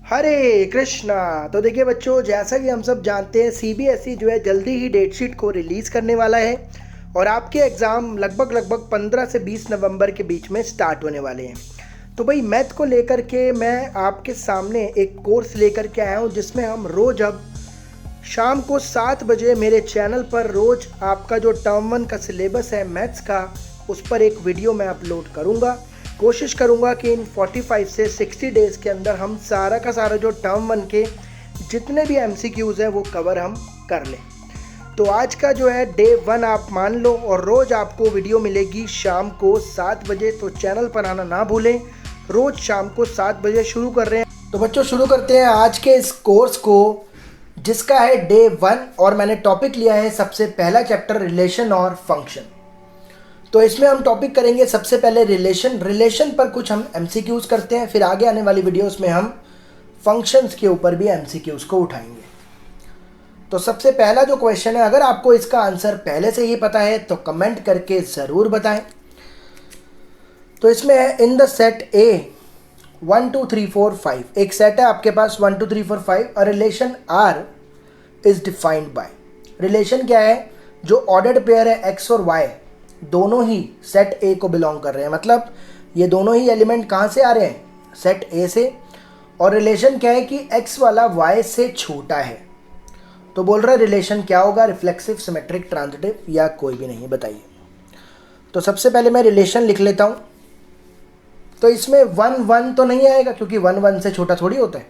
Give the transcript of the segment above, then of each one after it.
हरे कृष्णा। तो देखिए बच्चों, जैसा कि हम सब जानते हैं सीबीएसई जो है जल्दी ही डेट शीट को रिलीज़ करने वाला है और आपके एग्ज़ाम लगभग 15 से 20 नवंबर के बीच में स्टार्ट होने वाले हैं। तो भाई मैथ को लेकर के मैं आपके सामने एक कोर्स लेकर के आया हूँ जिसमें हम रोज़ अब शाम को 7 बजे मेरे चैनल पर रोज़ आपका जो टर्म 1 का सिलेबस है मैथ्स का, उस पर एक वीडियो मैं अपलोड करूँगा। कोशिश करूँगा कि इन 45 से 60 डेज़ के अंदर हम सारा का सारा जो टर्म 1 के जितने भी एमसीक्यूज़ हैं वो कवर हम कर लें। तो आज का जो है डे 1 आप मान लो और रोज़ आपको वीडियो मिलेगी शाम को 7 बजे। तो चैनल पर आना ना भूलें, रोज़ शाम को 7 बजे शुरू कर रहे हैं। तो बच्चों शुरू करते हैं आज के इस कोर्स को जिसका है डे 1 और मैंने टॉपिक लिया है सबसे पहला चैप्टर रिलेशन और फंक्शन। तो इसमें हम टॉपिक करेंगे सबसे पहले रिलेशन पर कुछ हम एमसीक्यूज़ करते हैं, फिर आगे आने वाली वीडियोस में हम फंक्शंस के ऊपर भी एमसीक्यूज़ को उठाएंगे। तो सबसे पहला जो क्वेश्चन है, अगर आपको इसका आंसर पहले से ही पता है तो कमेंट करके ज़रूर बताएं। तो इसमें है इन द सेट ए 1 2 3 4 5, एक सेट है आपके पास 1 2 3 4 5, a relation R is defined by. Relation क्या है? जो ऑर्डर्ड पेयर है एक्स और वाई दोनों ही सेट ए को बिलोंग कर रहे हैं, मतलब ये दोनों ही एलिमेंट कहाँ से आ रहे हैं? सेट ए से। और रिलेशन क्या है कि एक्स वाला वाई से छोटा है। तो बोल रहा है रिलेशन क्या होगा? रिफ्लेक्सिव, सिमेट्रिक, ट्रांजिटिव या कोई भी नहीं, बताइए। तो सबसे पहले मैं रिलेशन लिख लेता हूँ। तो इसमें 1 1 तो नहीं आएगा क्योंकि 1 1 से छोटा थोड़ी होता है।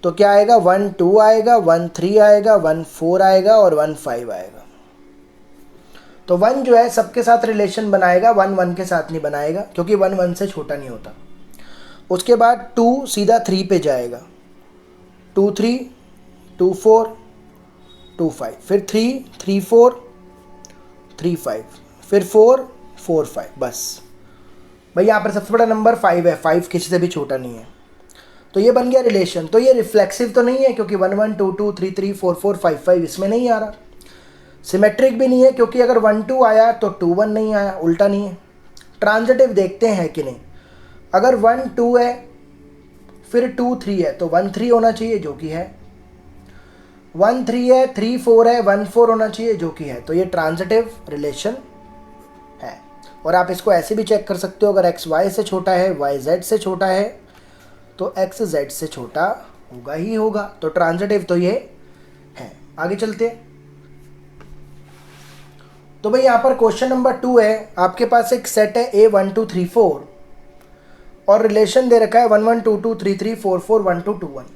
तो क्या आएगा? 1 2 आएगा, 1 3 आएगा, 1 4 आएगा और 1 5 आएगा। तो 1 जो है सबके साथ रिलेशन बनाएगा, 1 1 के साथ नहीं बनाएगा क्योंकि 1 1 से छोटा नहीं होता। उसके बाद 2 सीधा 3 पे जाएगा, 2 3 2 4 2 5, फिर 3 3 4 3 5, फिर 4 4 5। बस भाई यहाँ पर सबसे बड़ा नंबर 5 है, 5 किसी से भी छोटा नहीं है। तो ये बन गया रिलेशन। तो ये रिफ्लेक्सिव तो नहीं है क्योंकि 1 1 2 2 3 3 4 4 5 5 इसमें नहीं आ रहा। सिमेट्रिक भी नहीं है क्योंकि अगर 1 2 आया तो 2 1 नहीं आया, उल्टा नहीं है। ट्रांजिटिव देखते हैं कि नहीं। अगर 1 2 है फिर 2 3 है तो 1 3 होना चाहिए, जो कि है। 1 3 है, 3 4 है, 1 4 होना चाहिए, जो कि है। तो ये ट्रांजिटिव रिलेशन है। और आप इसको ऐसे भी चेक कर सकते हो, अगर एक्स वाई से छोटा है, वाई जेड से छोटा है, तो एक्स जेड से छोटा होगा ही होगा। तो ट्रांजिटिव तो ये है। आगे चलते हैं। तो भाई यहाँ पर क्वेश्चन नंबर 2 है, आपके पास एक सेट है ए 1 2 3 4 और रिलेशन दे रखा है 1 1 2 2 3 3 4 4 1 2 2 1।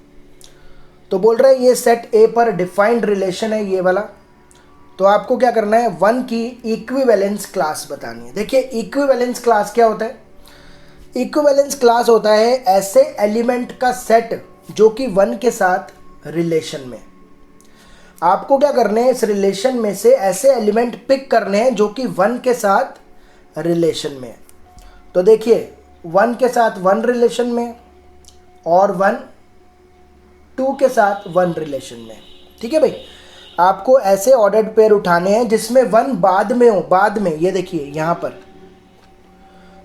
तो बोल रहा है ये सेट ए पर डिफाइंड रिलेशन है, ये वाला। तो आपको क्या करना है? 1 की इक्विवेलेंस क्लास बतानी है। देखिए इक्विवेलेंस क्लास क्या होता है? इक्विवेलेंस क्लास होता है ऐसे एलिमेंट का सेट जो कि 1 के साथ रिलेशन में। आपको क्या करने हैं? इस रिलेशन में से ऐसे एलिमेंट पिक करने हैं जो कि 1 के साथ रिलेशन में। तो देखिए 1 के साथ 1 रिलेशन में और 1 2 के साथ 1 रिलेशन में। ठीक है भाई, आपको ऐसे ऑर्डर्ड पेयर उठाने हैं जिसमें 1 बाद में हो, बाद में। ये देखिए यहाँ पर।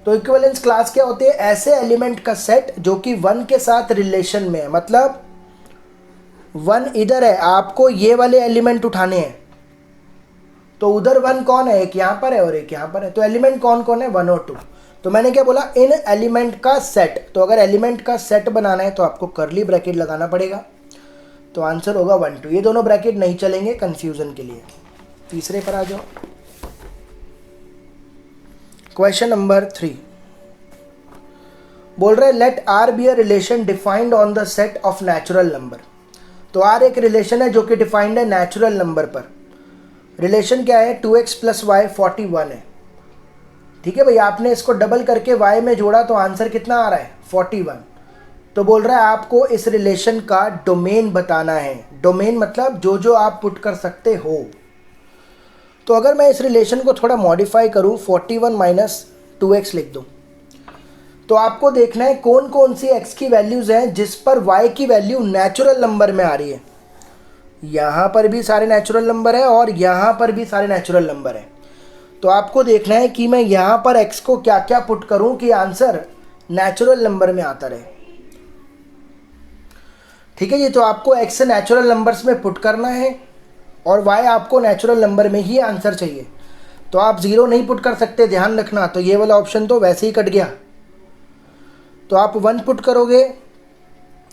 तो इक्विवेलेंस क्लास क्या होती है? ऐसे एलिमेंट का सेट जो कि 1 के साथ रिलेशन में है, मतलब 1 इधर है, आपको ये वाले एलिमेंट उठाने हैं। तो उधर 1 कौन है? एक यहाँ पर है और एक यहाँ पर है। तो एलिमेंट कौन कौन है? 1 और 2। तो मैंने क्या बोला? इन एलिमेंट का सेट। तो अगर एलिमेंट का सेट बनाना है तो आपको कर्ली ब्रैकेट लगाना पड़ेगा। तो आंसर होगा 1 2। ये दोनों ब्रैकेट नहीं चलेंगे कंफ्यूजन के लिए। तीसरे पर आ जाओ। क्वेश्चन नंबर 3 बोल रहे let R be a relation defined on the set of natural number. तो आर एक रिलेशन है जो कि डिफाइंड है नेचुरल नंबर पर। रिलेशन क्या है? 2x + y 41 है। ठीक है भाई, आपने इसको डबल करके y में जोड़ा तो आंसर कितना आ रहा है? 41। तो बोल रहा है आपको इस रिलेशन का डोमेन बताना है। डोमेन मतलब जो जो आप पुट कर सकते हो। तो अगर मैं इस रिलेशन को थोड़ा मॉडिफाई करूं, 41 - 2x लिख दूं, तो आपको देखना है कौन कौन सी x की वैल्यूज़ हैं जिस पर y की वैल्यू नेचुरल नंबर में आ रही है। यहाँ पर भी सारे नेचुरल नंबर है और यहाँ पर भी सारे नेचुरल नंबर है। तो आपको देखना है कि मैं यहाँ पर x को क्या क्या पुट करूँ कि आंसर नेचुरल नंबर में आता रहे। ठीक है जी। तो आपको x नेचुरल नंबर्स में पुट करना है और y आपको नेचुरल नंबर में ही आंसर चाहिए। तो आप 0 नहीं पुट कर सकते, ध्यान रखना। तो ये वाला ऑप्शन तो वैसे ही कट गया। तो आप 1 पुट करोगे,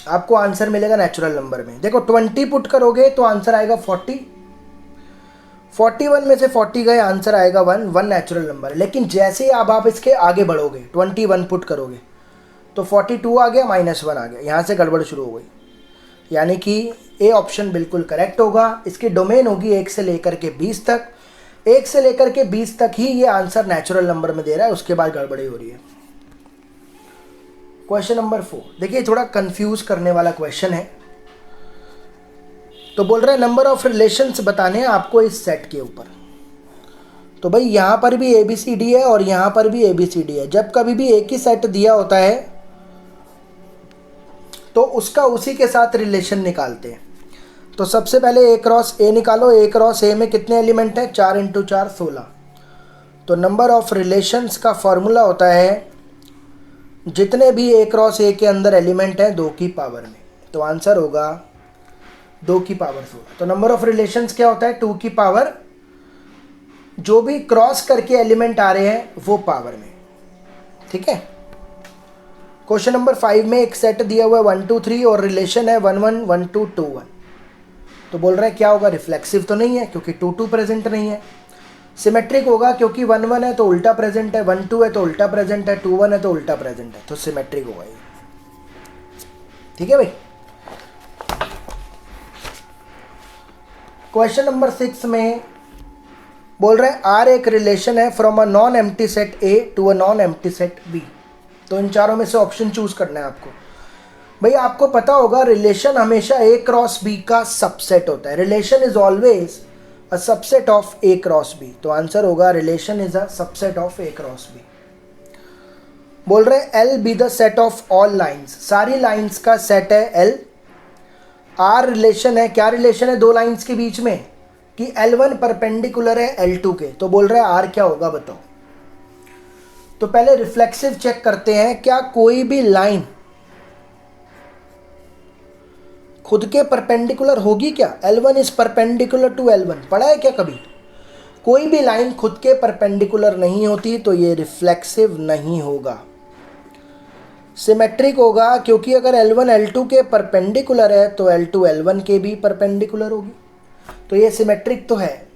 आपको आंसर मिलेगा नेचुरल नंबर में। देखो 20 पुट करोगे तो आंसर आएगा 40, 41 में से 40 गए, आंसर आएगा 1 नेचुरल नंबर। लेकिन जैसे ही आप इसके आगे बढ़ोगे, 21 पुट करोगे तो 42 आ गया, -1 आ गया, यहाँ से गड़बड़ शुरू हो गई। यानी कि ए ऑप्शन बिल्कुल करेक्ट होगा। इसकी डोमेन होगी 1 से लेकर के 20 तक। 1 से लेकर के 20 तक ही ये आंसर नेचुरल नंबर में दे रहा है, उसके बाद गड़बड़ी हो रही है। क्वेश्चन नंबर 4 देखिए, थोड़ा कंफ्यूज करने वाला क्वेश्चन है। तो बोल रहा है नंबर ऑफ रिलेशंस बताने हैं आपको इस सेट के ऊपर। तो भाई यहाँ पर भी ABCD है और यहाँ पर भी ABCD है। जब कभी भी एक ही सेट दिया होता है तो उसका उसी के साथ रिलेशन निकालते हैं। तो सबसे पहले A क्रॉस A निकालो। A क्रॉस A में कितने एलिमेंट हैं? 4 × 4 16। तो नंबर ऑफ रिलेशंस का फॉर्मूला होता है जितने भी A क्रॉस A के अंदर एलिमेंट हैं 2 की पावर में। तो आंसर होगा 2 की पावर 16। तो नंबर ऑफ रिलेशंस क्या होता है? 2 की पावर, जो भी क्रॉस करके एलिमेंट आ रहे हैं वो पावर में। ठीक है। क्वेश्चन नंबर 5 में एक सेट दिया हुआ है 1 2 3 और रिलेशन है 1 1 1 2 2 1। तो बोल रहा है क्या होगा? रिफ्लेक्सिव तो नहीं है क्योंकि 2 2 प्रेजेंट नहीं है। सिमेट्रिक होगा क्योंकि 1 1 है तो उल्टा प्रेजेंट है, 1 2 है तो उल्टा प्रेजेंट है, 2 1 है तो उल्टा प्रेजेंट है। तो सिमेट्रिक होगा ये। ठीक है भाई। क्वेश्चन नंबर 6 में बोल रहे हैं आर एक रिलेशन है from a non empty set A to a non empty set B. तो इन चारों में से ऑप्शन चूज करना है आपको। भाई आपको पता होगा रिलेशन हमेशा ए क्रॉस बी का सबसेट होता है। Relation is always a subset of A cross B. तो आंसर होगा relation is a subset of A cross B. बोल रहे हैं L be the set of all lines. सारी लाइंस का सेट है एल। आर रिलेशन है, क्या रिलेशन है दो लाइंस के बीच में? कि L1 परपेंडिकुलर है L2 के। तो बोल रहे हैं आर क्या होगा बताओ। तो पहले रिफ्लेक्सिव चेक करते हैं, क्या कोई भी लाइन खुद के परपेंडिकुलर होगी क्या? L1 is perpendicular to L1, पढ़ा है क्या कभी? कोई भी लाइन खुद के परपेंडिकुलर नहीं होती तो ये रिफ्लेक्सिव नहीं होगा। सिमेट्रिक होगा क्योंकि अगर L1 L2 के परपेंडिकुलर है तो L2 L1 के भी परपेंडिकुलर होगी। तो ये सिमेट्रिक तो है।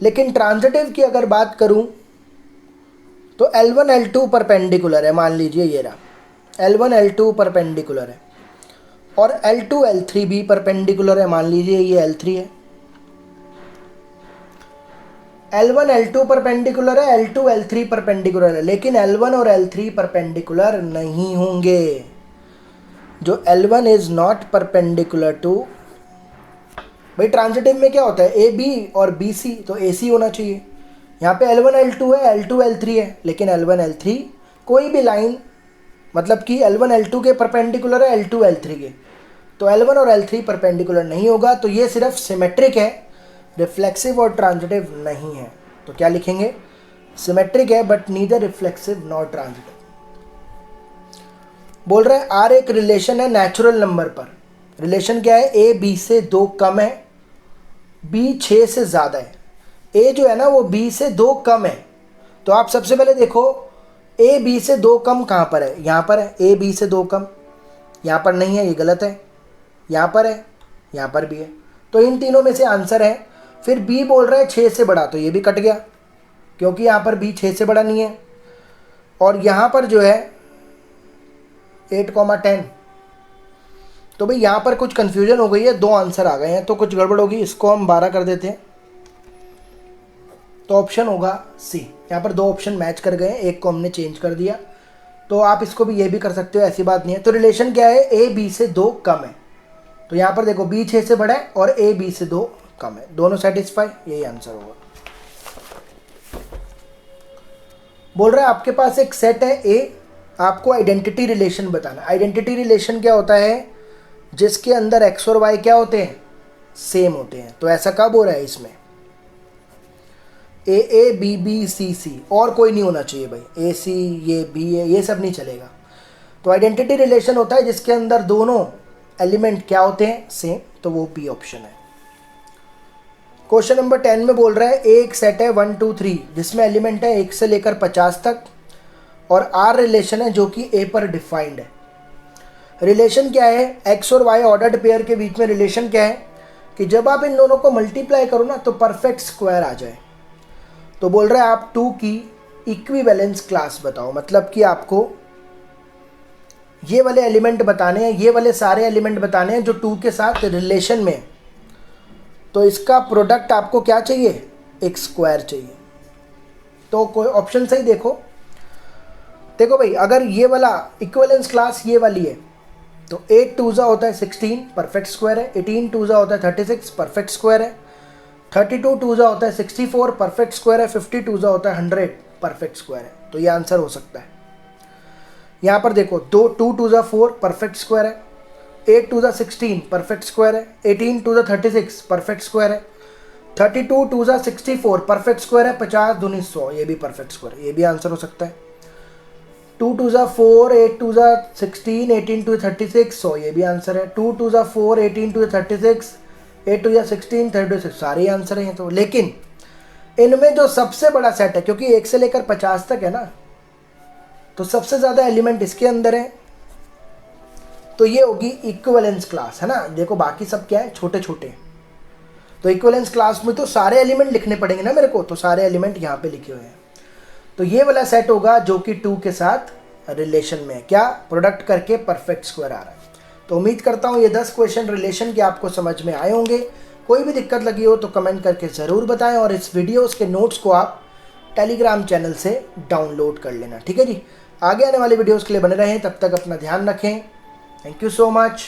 लेकिन ट्रांजिटिव की अगर बात करूं तो L1 L2 परपेंडिकुलर है। मान लीजिए ये रहा L1 L2 परपेंडिकुलर है और L2 L3 भी परपेंडिकुलर है। मान लीजिए ये L3 है। L1 L2 परपेंडिकुलर है, L2 L3 परपेंडिकुलर है, लेकिन L1 और L3 परपेंडिकुलर नहीं होंगे। जो L1 is not perpendicular to, भाई ट्रांजिटिव में क्या होता है? ए बी और बी सी, तो ए सी होना चाहिए। यहाँ पे L1 L2 है, L2 L3 है, लेकिन L1 L3 कोई भी लाइन मतलब कि L1 L2 के परपेंडिकुलर है L2 L3 के, तो L1 और L3 परपेंडिकुलर नहीं होगा। तो ये सिर्फ सिमेट्रिक है, रिफ्लेक्सिव और ट्रांजिटिव नहीं है। तो क्या लिखेंगे? सिमेट्रिक है but neither reflexive nor transitive. बोल रहे हैं आर एक रिलेशन है नेचुरल नंबर पर। रिलेशन क्या है? ए बी से 2 कम है, बी 6 से ज़्यादा है। ए जो है ना वो बी से 2 कम है। तो आप सबसे पहले देखो ए बी से 2 कम कहाँ पर है? यहाँ पर है। ए बी से 2 कम, यहाँ पर नहीं है, ये गलत है। यहाँ पर है, यहाँ पर भी है। तो इन तीनों में से आंसर है। फिर बी बोल रहा है 6 से बड़ा, तो ये भी कट गया क्योंकि यहाँ पर बी 6 से बड़ा नहीं है। और यहाँ पर जो है 8,10। तो भाई यहाँ पर कुछ कन्फ्यूजन हो गई है, 2 आंसर आ गए हैं तो कुछ गड़बड़ होगी। इसको हम 12 कर देते हैं। तो ऑप्शन होगा सी। यहाँ पर 2 ऑप्शन मैच कर गए हैं, एक को हमने चेंज कर दिया। तो आप इसको भी ये भी कर सकते हो, ऐसी बात नहीं है। तो रिलेशन क्या है? ए बी से 2 कम है। तो यहाँ पर देखो बी 6 से बड़ा है और ए बी से 2 कम है, दोनों सेटिस्फाई, यही आंसर होगा। बोल रहा है आपके पास एक सेट है ए, आपको आइडेंटिटी रिलेशन बताना। आइडेंटिटी रिलेशन क्या होता है? जिसके अंदर एक्स और वाई क्या होते हैं? सेम होते हैं। तो ऐसा कब हो रहा है इसमें? ए ए बी बी सी सी, और कोई नहीं होना चाहिए भाई। ए सी, ये बी है, ये सब नहीं चलेगा। तो आइडेंटिटी रिलेशन होता है जिसके अंदर दोनों एलिमेंट क्या होते हैं, सेम, तो वो बी ऑप्शन है। क्वेश्चन नंबर 10 में बोल रहा है एक सेट है 1 2 3 जिसमें एलिमेंट है 1 से लेकर 50 तक और आर रिलेशन है जो कि ए पर डिफाइंड है। रिलेशन क्या है, एक्स और वाई ऑर्डर्ड पेयर के बीच में रिलेशन क्या है कि जब आप इन दोनों को मल्टीप्लाई करो ना तो परफेक्ट स्क्वायर आ जाए। तो बोल रहा है आप 2 की इक्विवेलेंस क्लास बताओ, मतलब कि आपको ये वाले एलिमेंट बताने हैं, ये वाले सारे एलिमेंट बताने हैं जो 2 के साथ रिलेशन में। तो इसका प्रोडक्ट आपको क्या चाहिए, एक स्क्वायर चाहिए। तो कोई ऑप्शन सही देखो भाई, अगर ये वाला इक्विवेलेंस क्लास ये वाली है तो 8 2 होता है 16 परफेक्ट स्क्वायर है, 18 2 होता है 36 परफेक्ट स्क्वायर है, 32 2 होता है 64 परफेक्ट स्क्वायर है, 50 2 होता है 100 परफेक्ट स्क्वायर है। तो ये आंसर हो सकता है। यहाँ पर देखो 2 2 4 परफेक्ट स्क्वायर है, 8 2 16 परफेक्ट स्क्वायर है, 18 2 36 परफेक्ट स्क्वायर है, 32 2 64 परफेक्ट स्क्वायर है, 50 दूनी 100 ये भी परफेक्ट स्क्वायर है, ये भी आंसर हो सकता है। 2 2 4 8 2 16 18 2 36 100 ये भी आंसर है। 2 2 4 18 2 36 8 2 16 36 सारे आंसर हैं। तो लेकिन इनमें जो सबसे बड़ा सेट है, क्योंकि 1 से लेकर 50 तक है ना, तो सबसे ज़्यादा एलिमेंट इसके अंदर है, तो ये होगी इक्विवेलेंस क्लास, है ना। देखो बाकी सब क्या है, छोटे छोटे, तो इक्विवेलेंस क्लास में तो सारे एलिमेंट लिखने पड़ेंगे ना मेरे को, तो सारे एलिमेंट यहाँ पे लिखे हुए हैं। तो ये वाला सेट होगा जो कि 2 के साथ रिलेशन में है, क्या प्रोडक्ट करके परफेक्ट स्क्वायर आ रहा है। तो उम्मीद करता हूँ ये 10 क्वेश्चन रिलेशन के आपको समझ में आए होंगे। कोई भी दिक्कत लगी हो तो कमेंट करके ज़रूर बताएं और इस वीडियोस के नोट्स को आप टेलीग्राम चैनल से डाउनलोड कर लेना, ठीक है जी। आगे आने वाले वीडियोस के लिए बने रहें, तब तक अपना ध्यान रखें। Thank you so much.